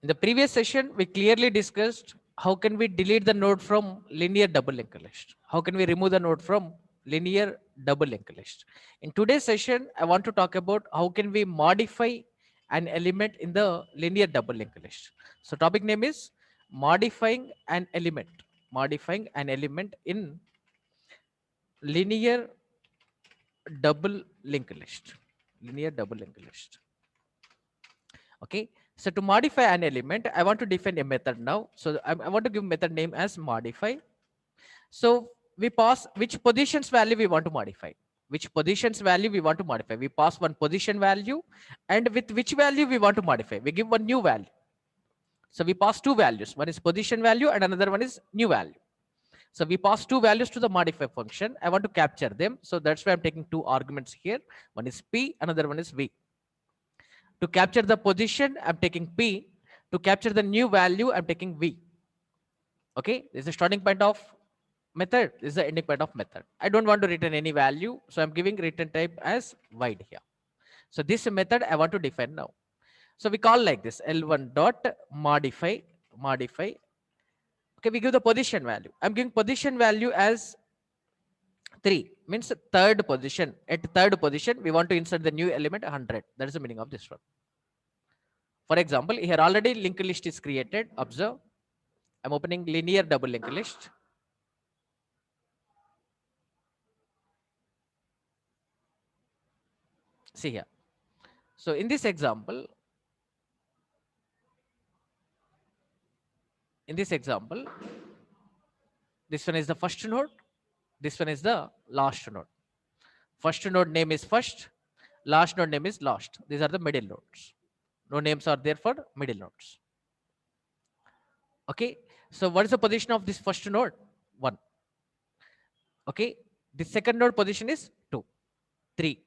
In the previous session, we clearly discussed how can we delete the node from linear double linked list. How can we remove the node from linear double linked list. In today's session, I want to talk about how can we modify an element in the linear double linked list. So topic name is modifying an element. Modifying an element in linear double linked list. Linear double linked list. Okay, so to modify an element, I want to define a method now. So I want to give method name as modify. So we pass which positions value we want to modify. Which positions value we want to modify. We pass one position value, and with which value we want to modify. We give one new value. So we pass two values. One is position value and another one is new value. So we pass two values to the modify function. I want to capture them. So that's why I'm taking two arguments here. One is P, another one is V. To capture the position, I'm taking P. To capture the new value, I'm taking V. Okay, this is the starting point of method. This is the ending point of method. I don't want to return any value, so I'm giving return type as void here. So this method I want to define now. So we call like this L1 dot modify. Okay, we give the position value. I'm giving position value as 3, means third position. At third position, we want to insert the new element 100. That is the meaning of this one. For example, here already linked list is created. Observe, I'm opening linear double linked list. See here. So in this example, this one is the first node. This one is the last node. First node name is first. Last node name is last. These are the middle nodes. No names are there for middle nodes. Okay. So what is the position of this first node? 1. Okay. The second node position is 2, 3,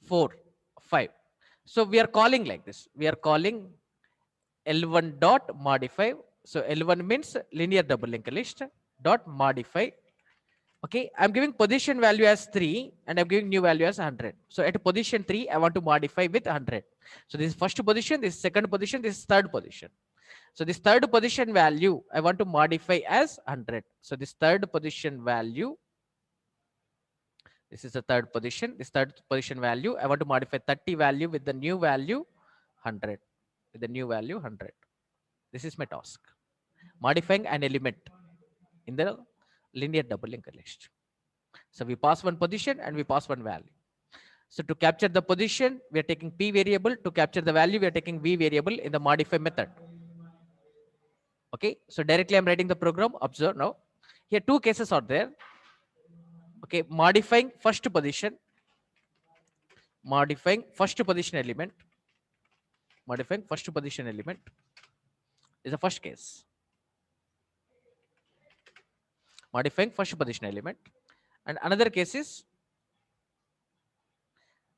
4, 5. So we are calling like this. We are calling L1 dot modify. So L1 means linear double linked list dot modify. Okay, I'm giving position value as 3 and I'm giving new value as 100. So at position 3, I want to modify with 100. So this is first position, this is second position, this is third position. So this third position value, I want to modify as 100. So this third position value, this is the third position. This third position value, I want to modify 30 value with the new value 100. With the new value 100. This is my task. Modifying an element in the linear double linked list. So we pass one position and we pass one value. So to capture the position, we are taking P variable. To capture the value, we are taking V variable in the modify method. Okay, so directly I'm writing the program. Observe now. Here two cases are there. Okay, modifying first position. Modifying first position element. Modifying first position element is the first case. Modifying first position element. And another case is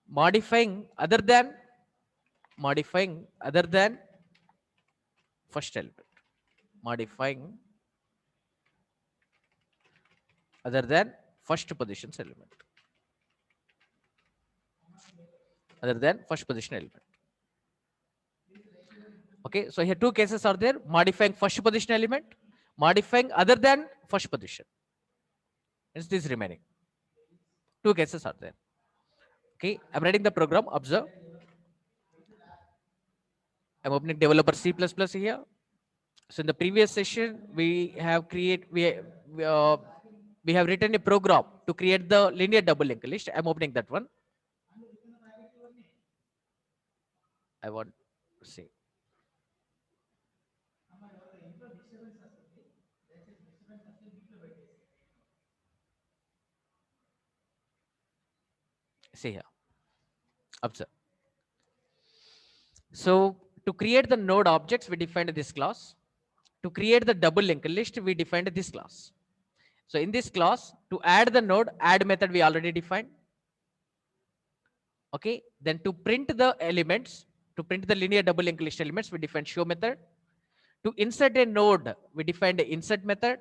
modifying other than first element. Modifying other than first position element. Other than first position element. Okay, so here two cases are there: modifying first position element, modifying other than first position. Is this remaining? Two cases are there. Okay, I'm writing the program. Observe. I'm opening developer C++ here. So in the previous session, we have we have written a program to create the linear double linked list. I'm opening that one. I want to see. See here. Observe. So to create the node objects, we defined this class. To create the double linked list, we defined this class. So in this class, to add the node, add method we already defined. Okay. Then to print the elements, to print the linear double linked list elements, we defined show method. To insert a node, we defined the insert method.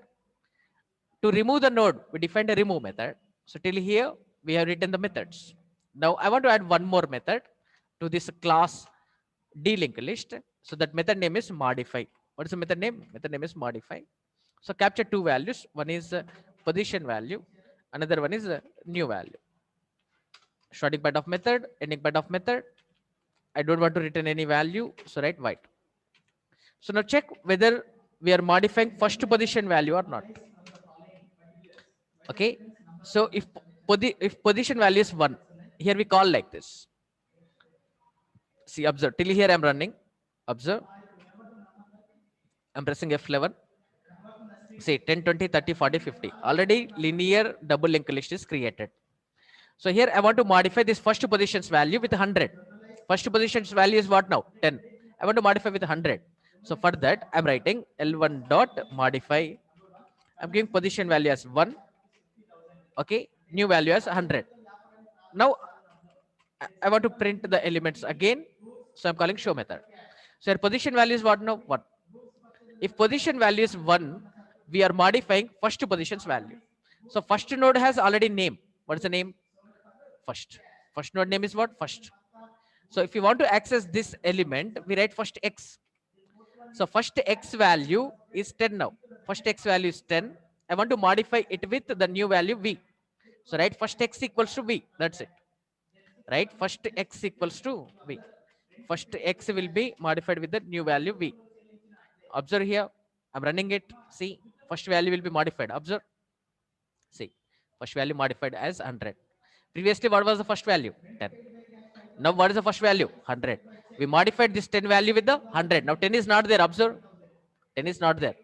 To remove the node, we defined a remove method. So till here, we have written the methods. Now I want to add one more method to this class D linked list. So that method name is modify. What is the method name? Method name is modify. So capture two values. One is position value. Another one is new value. Starting point of method, ending point of method. I don't want to return any value. So write white. So now check whether we are modifying first position value or not. Okay. So if position value is 1, here we call like this. See, observe. Till here I'm running. Observe. I'm pressing F11. See, 10, 20, 30, 40, 50. Already linear double linked list is created. So here I want to modify this first position's value with 100. First position's value is what now? 10. I want to modify with 100. So for that, I'm writing L1 dot modify. I'm giving position value as 1. Okay. New value as 100. Now I want to print the elements again. So I'm calling show method. So your position value is what now? 1. If position value is 1, we are modifying first position's value. So first node has already name. What is the name? First. First node name is what? First. So if you want to access this element, we write first x. So first x value is 10 now. First x value is 10. I want to modify it with the new value v. So write first x equals to v. That's it. Right? First x equals to v. First x will be modified with the new value v. Observe here. I'm running it. See, first value will be modified. Observe. See, first value modified as 100. Previously, what was the first value? 10. Now, what is the first value? 100. We modified this 10 value with the 100. Now, 10 is not there. Observe. 10 is not there.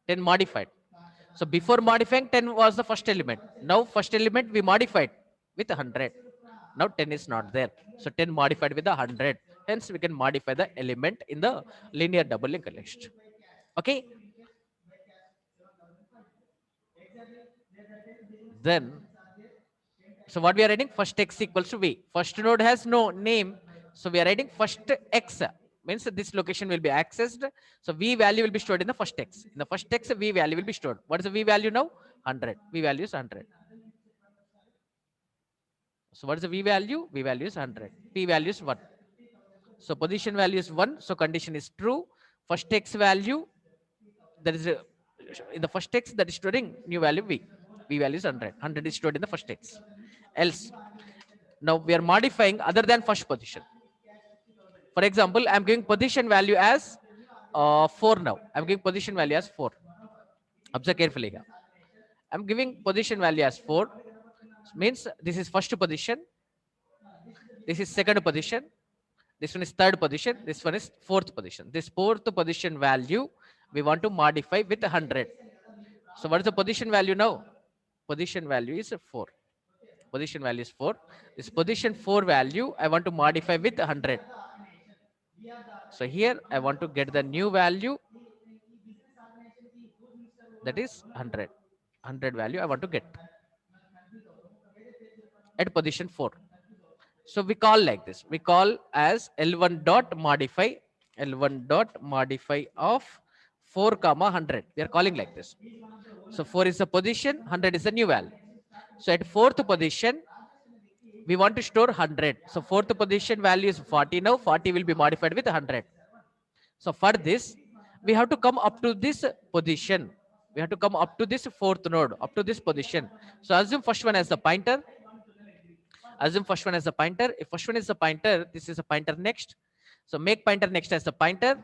10 modified. So, before modifying, 10 was the first element. Now, first element we modified with 100. Now, 10 is not there. So, 10 modified with the 100. Hence, we can modify the element in the linear double linked list. Okay. Then, so what we are writing? First x equals to v. First node has no name. So we are writing first x. Means this location will be accessed. So v value will be stored in the first x. In the first x, v value will be stored. What is the v value now? 100. V value is 100. So what is the v value? V value is 100. P value is 1. So position value is 1. So condition is true. First x value, that is in the first x, that is storing new value v. V value is 100. 100 is stored in the first x. Else, now we are modifying other than first position. For example, I'm giving position value as 4 now. I'm giving position value as 4. Observe carefully here. I'm giving position value as 4. Means this is first position. This is second position. This one is third position. This one is fourth position. This fourth position value we want to modify with 100. So what is the position value now? Position value is 4. Position value is 4. This position 4 value I want to modify with 100. So here I want to get the new value, that is 100. 100 value I want to get at position 4. So we call like this. We call as L1 dot modify. L1 dot modify of 4 comma 100. We are calling like this. So 4 is the position, 100 is the new value. So at fourth position, we want to store 100. So fourth position value is 40 now. 40 will be modified with 100. So for this, we have to come up to this position. We have to come up to this fourth node, up to this position. So assume first one as the pointer. Assume first one as the pointer. If first one is the pointer, this is a pointer next. So make pointer next as the pointer.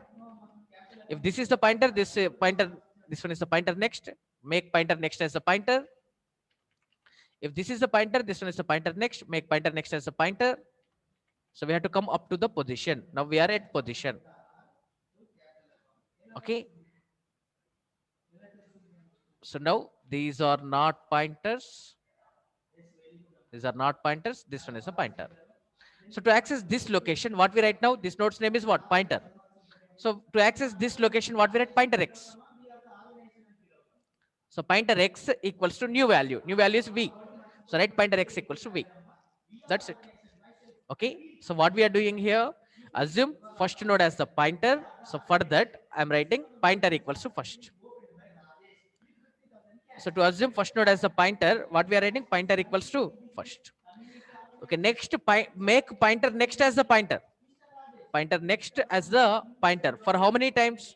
If this is the pointer, this pointer, this one is the pointer next. Make pointer next as the pointer. If this is the pointer, this one is the pointer next. Make pointer next as the pointer. So we have to come up to the position. Now we are at position. Okay. So now these are not pointers. These are not pointers. This one is a pointer. So to access this location, what we write now, this node's name is what? Pointer. So to access this location, what we write? Pointer x. So pointer x equals to new value. New value is v. So write pointer x equals to v. That's it. Okay. So what we are doing here, assume first node as the pointer. So for that, I'm writing pointer equals to first. So to assume first node as the pointer, what we are writing? Pointer equals to first. Okay, next make pointer next as the pointer. pointer next as the pointer. For how many times?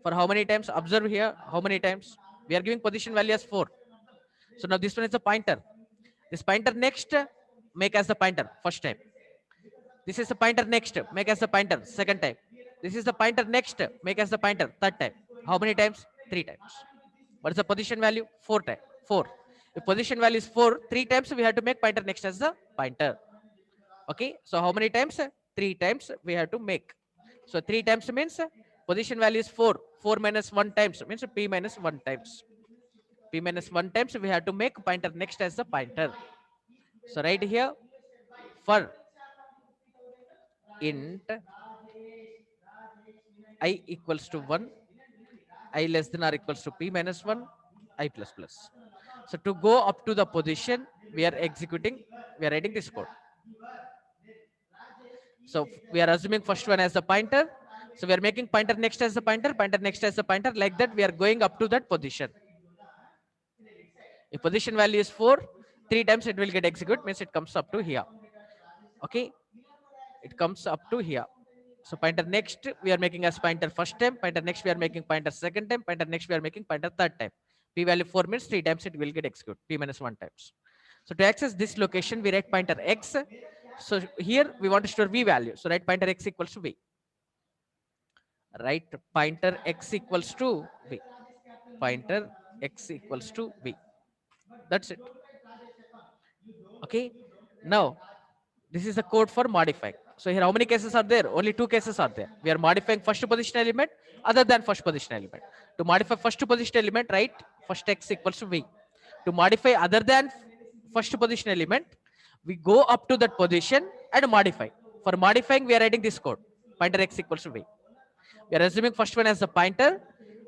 For how many times? Observe here. How many times? We are giving position value as 4. So now this one is a pointer. This pointer next, make as the pointer first time. This is the pointer next, make as the pointer second time. This is the pointer next, make as the pointer third time. How many times? 3 times. What is the position value? 4 times. 4. If position value is 4, 3 times we have to make pointer next as the pointer. Okay. So how many times? 3 times we have to make. So 3 times means position value is 4. 4 minus 1 times means p minus 1 times. P minus 1 times we have to make pointer next as the pointer. So right here, for int I equals to 1, I less than or equals to p minus 1, I plus plus. So to go up to the position, we are executing, we are writing this code. So we are assuming first one as the pointer. So we are making pointer next as the pointer next as the pointer. Like that, we are going up to that position. If position value is 4, 3 times it will get executed, means it comes up to here. Okay, it comes up to here. So pointer next we are making as pointer first time, pointer next we are making pointer second time, pointer next we are making pointer third time. P value 4 means 3 times it will get executed, p minus 1 times. So to access this location, we write pointer x. So here we want to store v value. So write pointer x equals to v. Write pointer x equals to v. Pointer x equals to v. That's it. Okay. Now this is the code for modifying. So here how many cases are there? Only 2 cases are there. We are modifying first position element other than first position element. To modify first position element, write first x equals to v. To modify other than first position element, we go up to that position and modify. For modifying, we are writing this code. Pointer x equals to v. We are assuming first one as the pointer.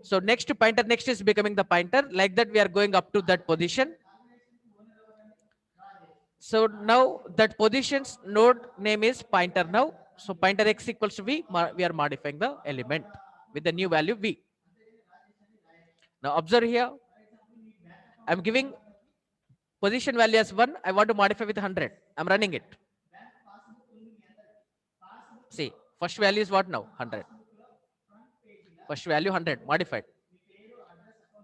So next pointer next is becoming the pointer. Like that, we are going up to that position. So now that position's node name is pointer now. So pointer x equals to v, we are modifying the element with the new value v. Now observe here, I'm giving position value as 1. I want to modify with 100. I'm running it. See, first value is what now? 100. First value 100, modified.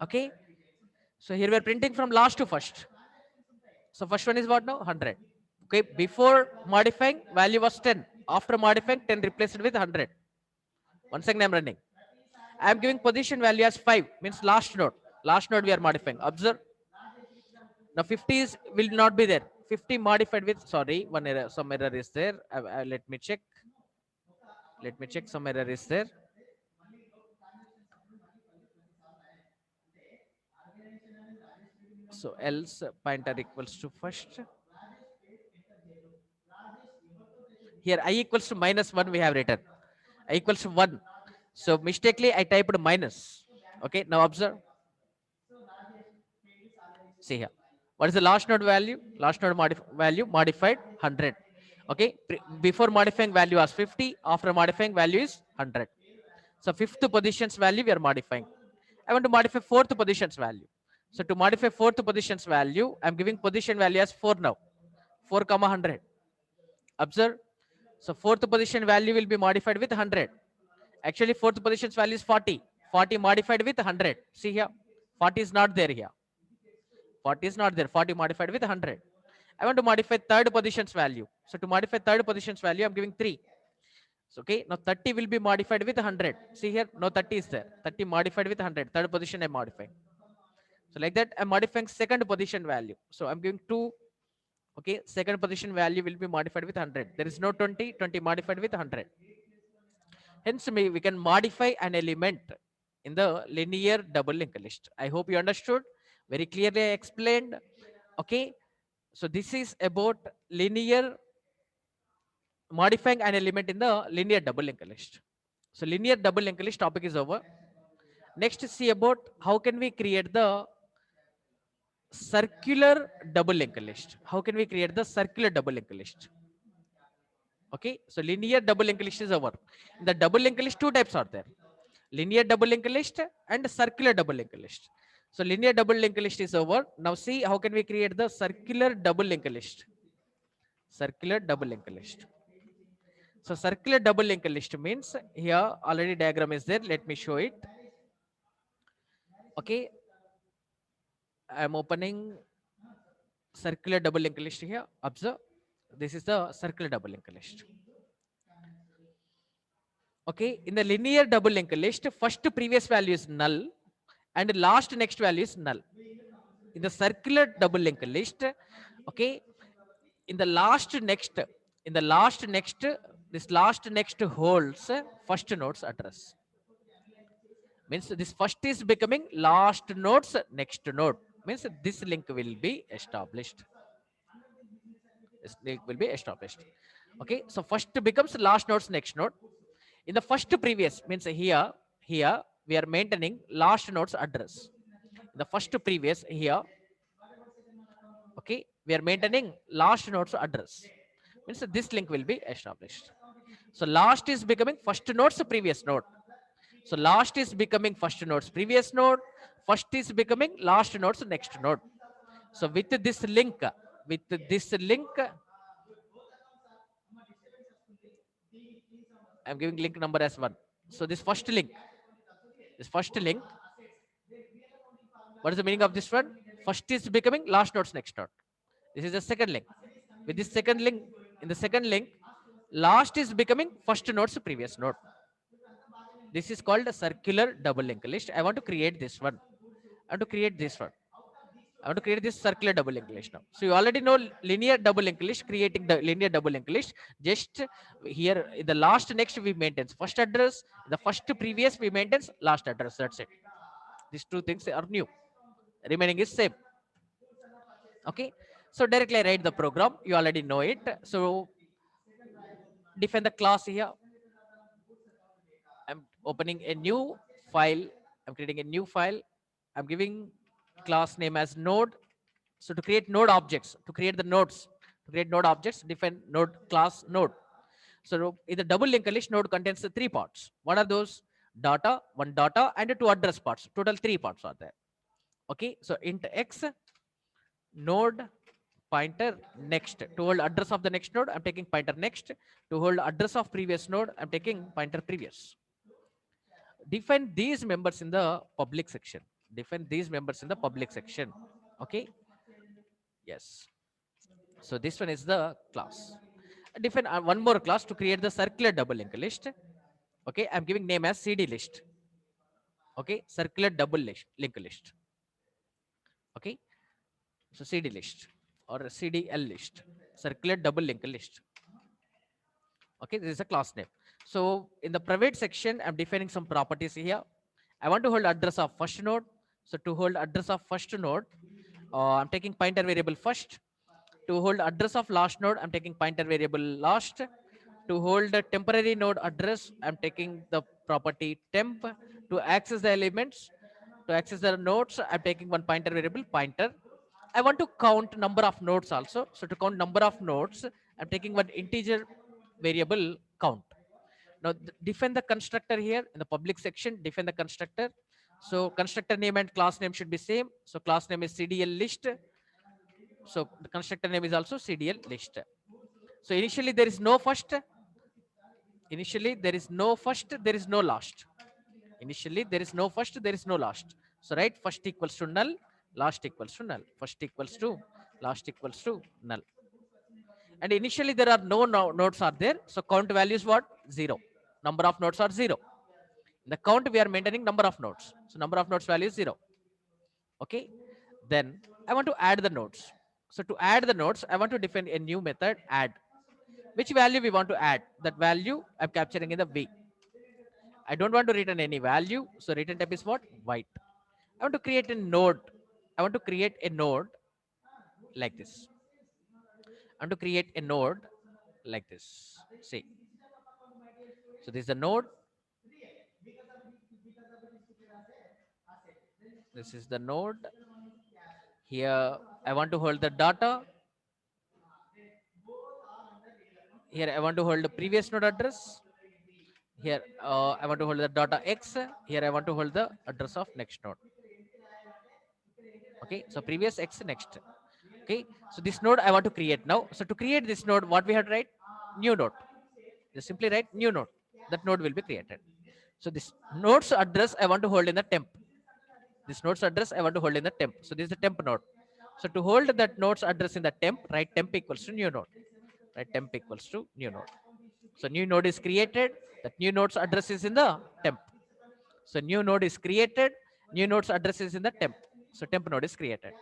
Okay. So here we are printing from last to first. So first one is what now? 100. Okay. Before modifying, value was 10. After modifying, 10 replaced with 100. Once again, I'm running. I'm giving position value as 5, means last node. Last node we are modifying. Observe. Now 50 is, will not be there. 50 modified with, sorry, one error, some error is there. Let me check. Let me check, some error is there. So else pointer equals to first. Here I equals to -1 we have written. I equals to 1. So mistakenly I typed minus. Okay, now observe. See here. What is the last node value? Last node value modified 100. Okay, before modifying value was 50. After modifying value is 100. So fifth position's value we are modifying. I want to modify fourth position's value. So to modify fourth position's value, I'm giving position value as 4 now. 4 comma 100. Observe. So fourth position value will be modified with 100. Actually, fourth position's value is 40. 40 modified with 100. See here. 40 is not there here. 40 is not there. 40 modified with 100. I want to modify third position's value. So to modify third position's value, I'm giving 3. So, okay, now 30 will be modified with 100. See here, no 30 is there. 30 modified with 100. Third position I'm modifying. So like that, I'm modifying second position value. So I'm giving 2. Okay, second position value will be modified with 100. There is no 20. 20 modified with 100. Hence, we can modify an element in the linear double linked list. I hope you understood. Very clearly explained. Okay, so this is about linear modifying an element in the linear double linked list. So linear double linked list topic is over. Next, see about how can we create the circular double linked list. How can we create the circular double linked list? Okay, so linear double linked list is over. In the double linked list, 2 types are there: linear double linked list and circular double linked list. So linear double linked list is over. Now see how can we create the circular double linked list. Circular double linked list. So circular double linked list means here already diagram is there. Let me show it. Okay, I'm opening circular double linked list here. Observe, this is the circular double linked list. Okay, in the linear double linked list, first previous value is null and last next value is null. In the circular double linked list, okay, in the last next, in the last next, this last next holds first node's address. Means this first is becoming last node's next node. Means this link will be established. This link will be established. Okay, so first becomes last node's next node. In the first previous means here we are maintaining last node's address. In the first previous here, okay, we are maintaining last node's address. Means this link will be established. So last is becoming first node's previous node. So last is becoming first node's previous node. First is becoming last node's next node. So with this link, I'm giving link number as 1. So this first link, what is the meaning of this one? First is becoming last node's next node. This is the second link. With this second link, in the second link, last is becoming first node's previous node. This is called a circular double linked list. I want to create this one. I want to create this one. I want to create this circular double linked list now. So you already know linear double linked list, creating the linear double linked list. Just here in the last next we maintain first address, the first previous we maintain last address. That's it. These two things are new. Remaining is same. Okay. So directly I write the program. You already know it. So define the class here. I'm opening a new file. I'm creating a new file. I'm giving class name as node. So to create node objects, to create the nodes, to create node objects, define node class node. So in the double linked list, node contains the 3 parts. What are those? Data, one data, and 2 address parts. Total 3 parts are there. Okay, so int x node pointer next. To hold address of the next node, I'm taking pointer next. To hold address of previous node, I'm taking pointer previous. Define these members in the public section. Define these members in the public section. Okay. Yes. So this one is the class. Define one more class to create the circular double linked list. Okay. I'm giving name as CD list. Okay. Circular double linked list. Okay. So CD list or CDL list. Circular double linked list. Okay. This is a class name. So in the private section, I'm defining some properties here. I want to hold address of first node. So to hold address of first node, I'm taking pointer variable first. To hold address of last node, I'm taking pointer variable last. To hold the temporary node address, I'm taking the property temp. To access the elements, to access the nodes, I'm taking one pointer variable pointer. I want to count number of nodes also. So to count number of nodes, I'm taking one integer variable count. Now define the constructor here in the public section, define the constructor. So constructor name and class name should be same. So class name is CDL list. So the constructor name is also CDL list. So initially there is no first. Initially there is no first, there is no last. Initially there is no first, there is no last. So right, first equals to null, last equals to null. First equals to, last equals to null. And initially there are no nodes are there. So count value is what? 0. Number of nodes are 0. In the count we are maintaining number of nodes. So number of nodes value is 0. Okay. Then I want to add the nodes. So to add the nodes, I want to define a new method add. Which value we want to add? That value I'm capturing in the V. I don't want to return any value. So return type is what? White. I want to create a node. I want to create a node like this. I want to create a node like this. See. So this is the node. This is the node. Here I want to hold the data. Here I want to hold the previous node address. Here I want to hold the data X. Here I want to hold the address of next node. Okay, so previous X next. Okay, so this node I want to create now. So to create this node, what we have to write? New node. Just simply write new node. That node will be created. So this node's address I want to hold in the temp. This node's address I want to hold in the temp. So this is the temp node. So to hold that node's address in the temp, write temp equals to new node. Write temp equals to new node. So new node is created. That new node's address is in the temp. So new node is created. New node's address is in the temp. So temp node is created.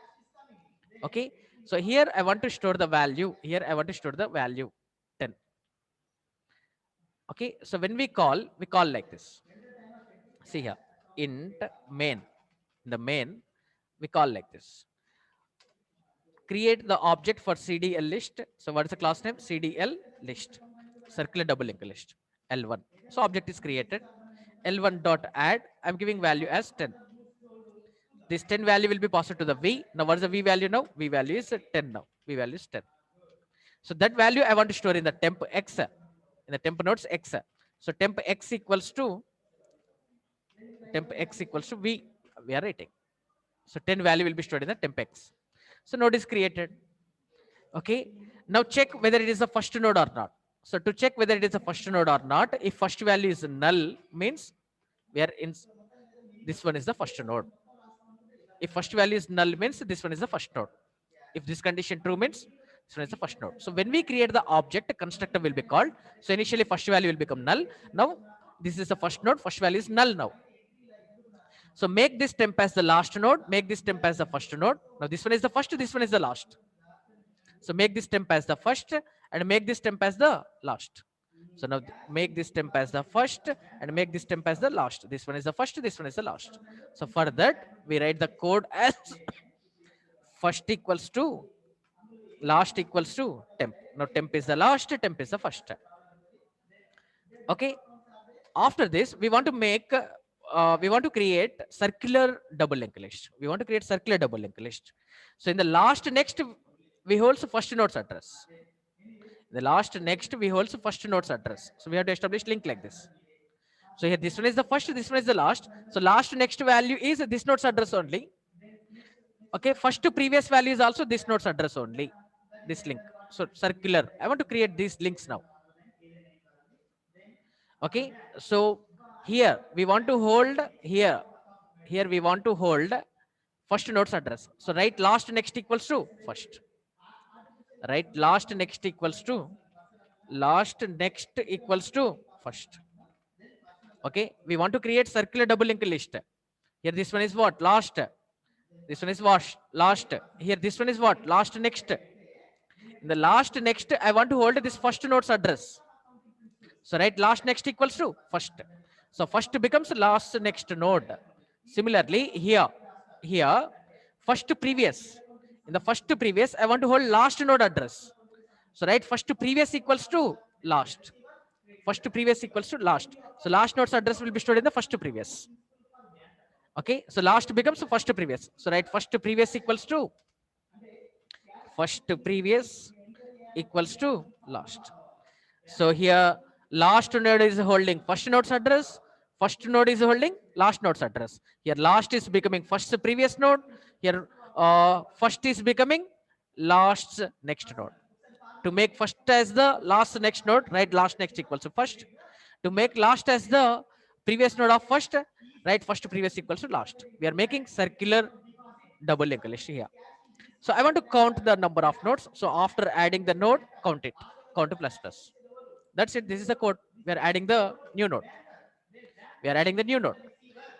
Okay. So here I want to store the value. Here I want to store the value 10. Okay. So when we call like this. See here, int main. In the main, we call like this. Create the object for CDL list. So what is the class name? CDL list. Circular double linked list. L1. So object is created. L1 dot add. I'm giving value as 10. This 10 value will be passed to the V. Now what is the V value now? V value is 10 now. V value is 10. So that value I want to store in the temp X. In the temp nodes X. So temp X equals to V. We are writing. So 10 value will be stored in the temp X. So node is created. Okay. Now check whether it is the first node or not. So to check whether it is the first node or not, if first value is null, means we are in this one is the first node. If first value is null, means this one is the first node. If this condition true, means this one is the first node. So when we create the object, constructor will be called. So initially first value will become null. Now this is the first node. First value is null now. So make this temp as the last node. Make this temp as the first node. Now this one is the first. This one is the last. So make this temp as the first and make this temp as the last. So now make this temp as the first and make this temp as the last. This one is the first, this one is the last. So for that, we write the code as first equals to last equals to temp. Now temp is the last, temp is the first. Okay. After this, we want to create circular double linked list. We want to create circular double linked list. So in the last next, we hold first node's address. The last next we hold first node's address. So we have to establish link like this. So here this one is the first, this one is the last. So last next value is this node's address only. Okay, first to previous value is also this node's address only. This link. So circular. I want to create these links now. Okay, so here we want to hold here. Here we want to hold first node's address. So write last next equals to first. Right, last next equals to first. Okay, we want to create circular double linked list. Here this one is what? Last. This one is what? Last. Here this one is what? Last next. In the last next, I want to hold this first node's address. So write last next equals to first. So first becomes last next node. Similarly, here, first previous. In the first previous, I want to hold last node address. So write first previous equals to last. First previous equals to last. So last node's address will be stored in the first previous. Okay, so last becomes first previous. So write first previous equals to last. So here last node is holding first node's address. First node is holding last node's address. Here last is becoming first previous node. Here first is becoming last next node. To make first as the last next node, write last next equals to first. To make last as the previous node of first, write first previous equals to last. We are making circular double linked list here. So I want to count the number of nodes. So after adding the node, count it. Count to plus plus. That's it. This is the code. We are adding the new node.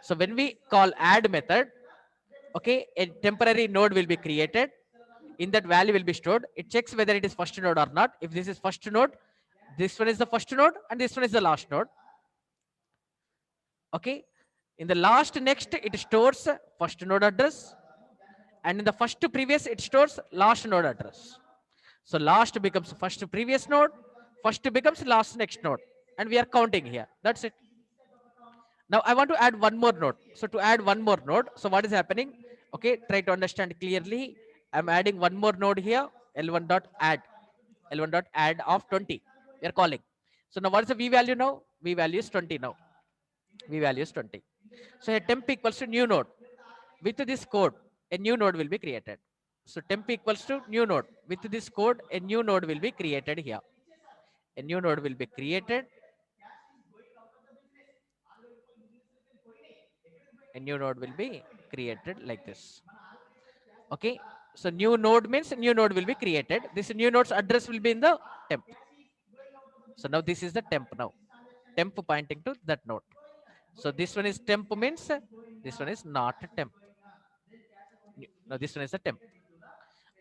So when we call add method, okay, a temporary node will be created. In that value will be stored. It checks whether it is first node or not. If this is first node, this one is the first node and this one is the last node. Okay. In the last next, it stores first node address. And in the first previous, it stores last node address. So last becomes first previous node. First becomes last next node. And we are counting here. That's it. Now I want to add one more node. So to add one more node, so what is happening? Okay, try to understand clearly. I'm adding one more node here, L1.add. L1.add of 20. We are calling. So now what is the V value now? V value is 20 now. V value is 20. So here temp equals to new node. With this code, a new node will be created. So temp equals to new node. With this code, a new node will be created here. A new node will be created. A new node will be created like this. Okay. So new node means new node will be created. This new node's address will be in the temp. So now this is the temp now. Temp pointing to that node. So this one is temp means this one is not temp. No, this one is the temp.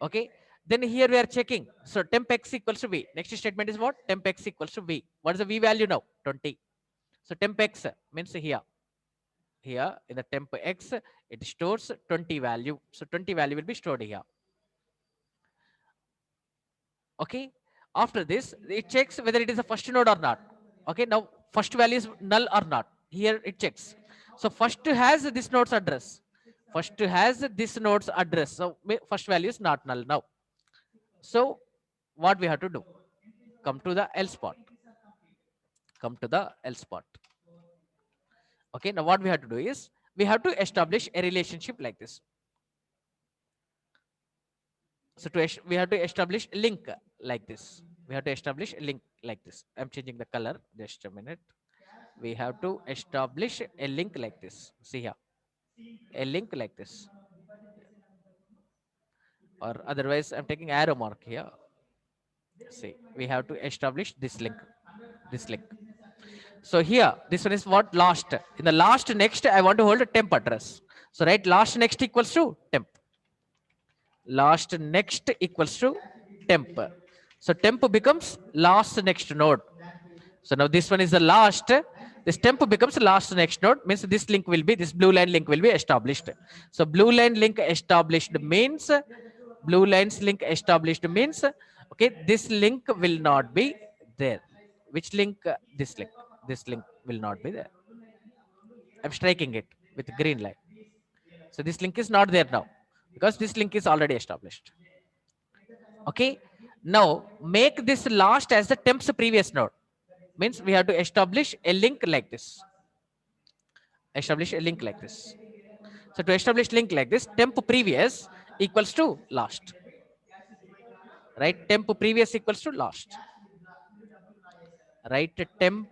Okay. Then here we are checking. So temp x equals to v. Next statement is what? Temp x equals to v. What is the v value now? 20. So temp x means here. Here in the temp x, it stores 20 value. So 20 value will be stored here. Okay. After this, it checks whether it is a first node or not. Okay. Now first value is null or not. Here it checks. So first has this node's address. First has this node's address. So first value is not null now. So what we have to do? Come to the else part. Come to the else part. Okay. Now what we have to do is we have to establish a relationship like this. So we have to establish a link like this. We have to establish a link like this. I'm changing the color. Just a minute. We have to establish a link like this. See here. A link like this. Or otherwise, I'm taking arrow mark here. See, we have to establish this link. This link. So here, this one is what? Last. In the last next, I want to hold a temp address. So right, last next equals to temp. Last next equals to temp. So temp becomes last next node. So now this one is the last. This temp becomes last next node, means this link will be, this blue line link will be established. So blue line link established means, blue lines link established means, okay, this link will not be there. Which link? This link. This link will not be there. I'm striking it with green line. So this link is not there now because this link is already established. Okay. Now make this last as the temp's previous node. Means we have to establish a link like this. Establish a link like this. So to establish link like this, temp previous equals to last. Right? Temp previous equals to last. Right? Temp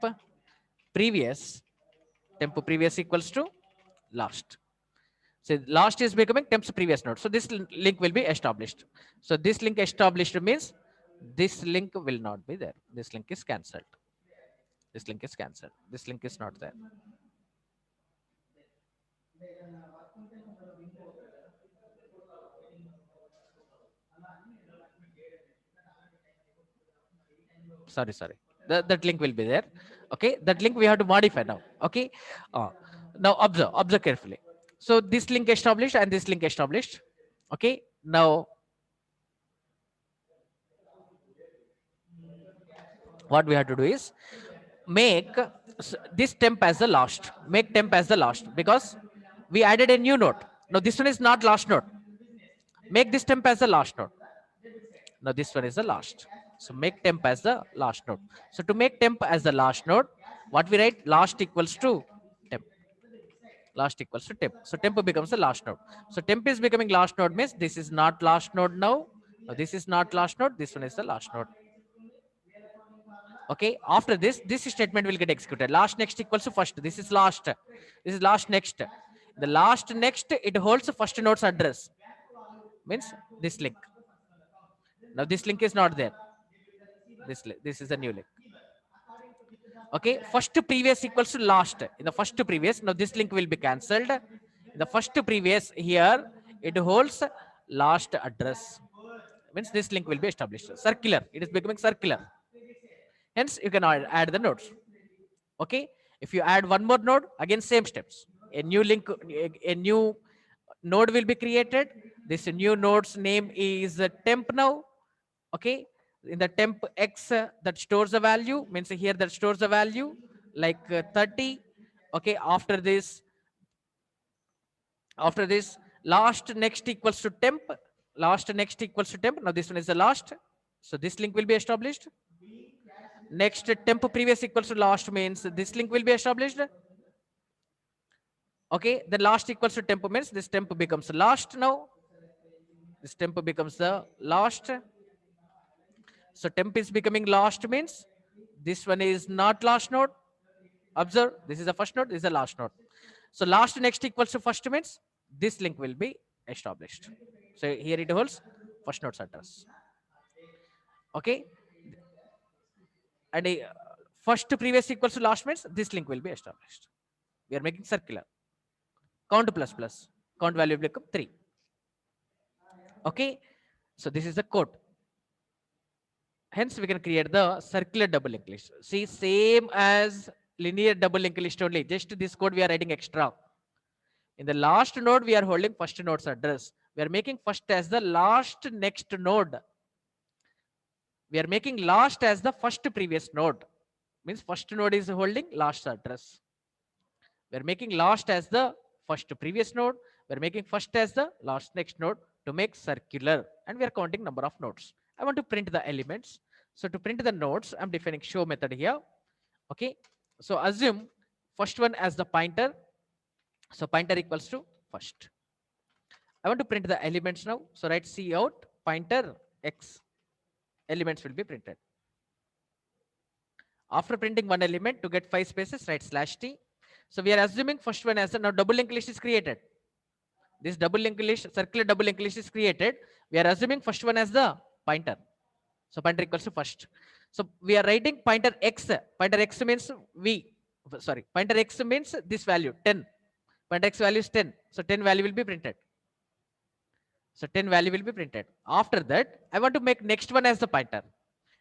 previous equals to last. So last is becoming temp's previous node. So this link will be established. So this link established means this link will not be there. This link is cancelled. This link is cancelled. This link is not there. Sorry. That link will be there. Okay, that link we have to modify now. Okay, now observe carefully. So this link established and this link established. Okay, now what we have to do is make this temp as the last. Make temp as the last because we added a new node. Now this one is not last node. Make this temp as the last node. Now this one is the last. So make temp as the last node. So to make temp as the last node, what we write? Last equals to temp. Last equals to temp. So temp becomes the last node. So temp is becoming last node means this is not last node now. Now this is not last node. This one is the last node. Okay. After this, this statement will get executed. Last next equals to first. This is last. This is last next. The last next, it holds the first node's address. Means this link. Now this link is not there. This is a new link. Okay, first previous equals to last. In the first previous, now this link will be cancelled. In the first previous here, it holds last address. Means this link will be established. Circular. It is becoming circular. Hence, you can add the nodes. Okay. If you add one more node, again same steps. A new link, a new node will be created. This new node's name is temp now. Okay. In the temp x that stores the value, means here that stores the value like 30. Okay. After this, last next equals to temp. Last next equals to temp. Now this one is the last. So this link will be established. Next temp previous equals to last means this link will be established. Okay, the last equals to temp means this temp becomes last now. This temp becomes the last. So temp is becoming last means This one is not last node. Observe, this is the first node, this is the last node. So last next equals to first means this link will be established. So here it holds first node's address. Okay. And first to previous equals to last means this link will be established. We are making circular. Count plus plus. Count value will become 3. Okay. So this is the code. Hence we can create the circular double linked list. See, same as linear double linked list only. Just this code we are writing extra. In the last node, we are holding first node's address. We are making first as the last next node. We are making last as the first previous node. Means first node is holding last address. We are making last as the first previous node. We are making first as the last next node to make circular. And we are counting number of nodes. I want to print the elements. So to print the nodes, I'm defining show method here. Okay. So assume first one as the pointer. So pointer equals to first. I want to print the elements now. So write cout pointer x. Elements will be printed. After printing one element to get 5 spaces, write /t. So we are assuming first one as a now double linked list is created. This double linked list, circular double linked list is created. We are assuming first one as the pointer. So pointer equals to first. So we are writing pointer x. Pointer x means pointer x means this value 10. Pointer x value is 10. So 10 value will be printed. So 10 value will be printed. After that, I want to make next one as the pointer.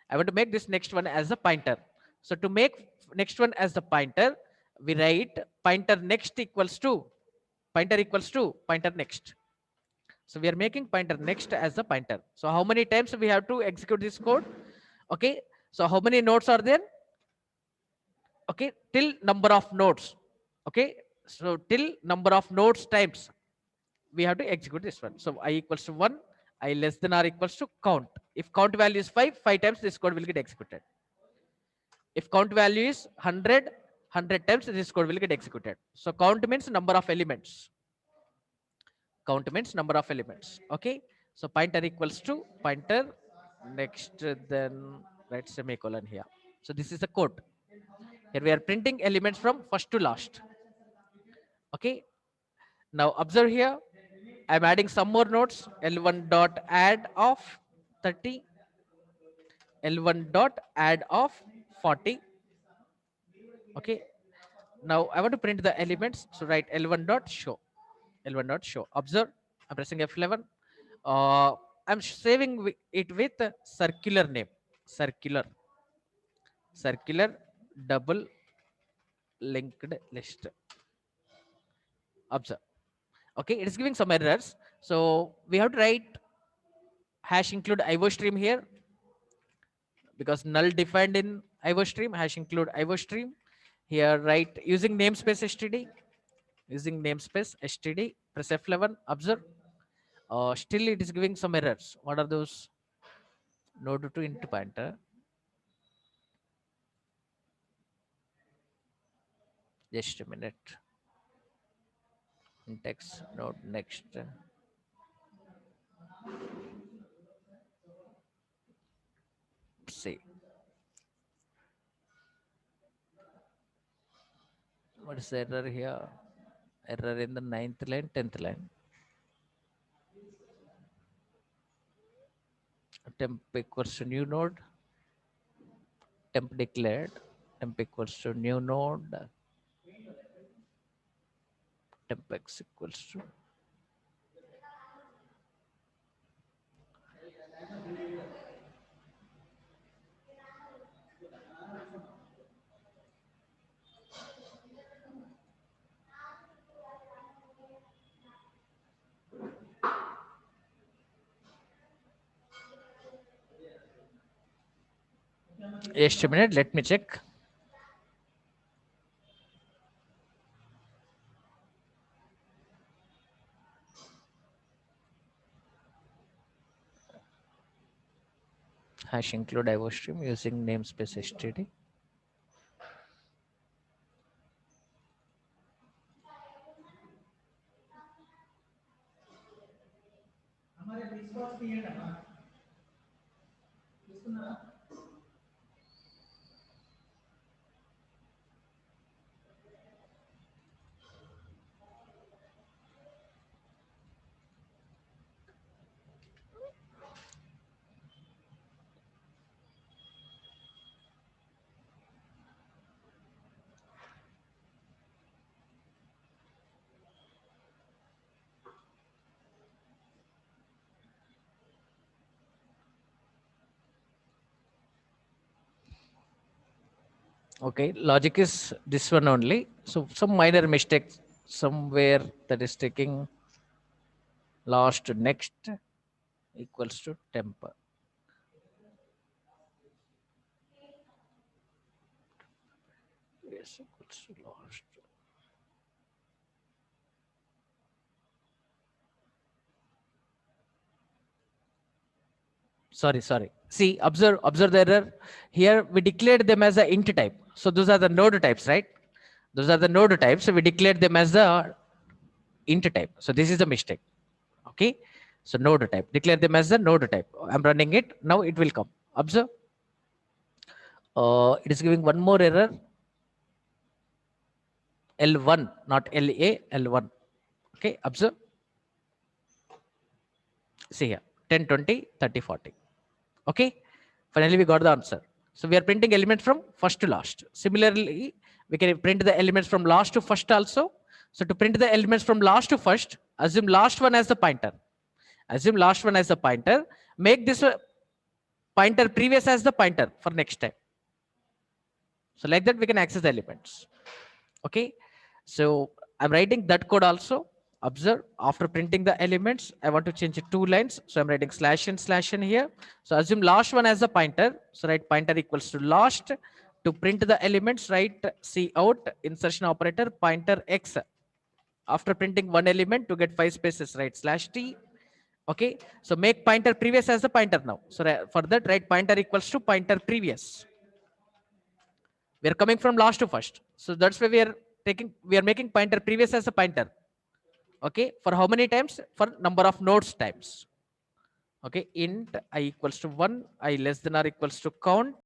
I want to make this next one as a pointer. So to make next one as the pointer, we write pointer next equals to pointer next. So we are making pointer next as the pointer. So how many times we have to execute this code? Okay. So how many nodes are there? Okay. Till number of nodes. Okay. So till number of nodes times we have to execute this one. So I equals to 1, I less than or equals to count. If count value is 5, 5 times this code will get executed. If count value is 100, 100 times this code will get executed. So count means number of elements. Count means number of elements. Okay. So pointer equals to pointer next, then write semicolon here. So this is the code. Here we are printing elements from first to last. Okay. Now observe here. I'm adding some more nodes. L1 dot add of 30. L1 dot add of 40. Okay. Now I want to print the elements. So write L1 dot show. L1 dot show. Observe. I'm pressing F11. I'm saving it with a circular name. Circular double linked list. Observe. Okay, it is giving some errors. So we have to write hash include IO stream here because null defined in IO stream, hash include IO stream. Here write using namespace std. Using namespace std, press F11. Observe. Still it is giving some errors. What are those? Node to int pointer. Just a minute. Index node next. See. What is the error here? Error in the 9th line, 10th line. Temp equals to new node. Temp declared. Temp equals to new node. Temp x equals to. Just a minute, let me check. Hash include IO stream using namespace std. Okay, logic is this one only. So some minor mistakes somewhere that is taking last next equals to temper. Yes, equals to last. Sorry. See, observe the error. Here we declared them as a int type. So those are the node types, right? Those are the node types. So we declared them as the int type. So this is the mistake. Okay. So node type. Declare them as the node type. I'm running it. Now it will come. Observe. It is giving one more error. L1, not LA, L1. Okay. Observe. See here. 10, 20, 30, 40. Okay. Finally, we got the answer. So we are printing elements from first to last. Similarly, we can print the elements from last to first also. So to print the elements from last to first, assume last one as the pointer. Assume last one as the pointer. Make this pointer previous as the pointer for next time. So like that, we can access the elements. Okay. So I'm writing that code also. Observe, after printing the elements, I want to change it 2 lines. So I'm writing /n/n here. So assume last one as a pointer. So write pointer equals to last. To print the elements, write cout insertion operator pointer x. After printing one element to get 5 spaces, write /t. Okay. So make pointer previous as the pointer now. So for that, write pointer equals to pointer previous. We are coming from last to first. So that's why we are making pointer previous as a pointer. Okay, for how many times? For number of nodes times. Okay, int I equals to 1, I less than or equals to count.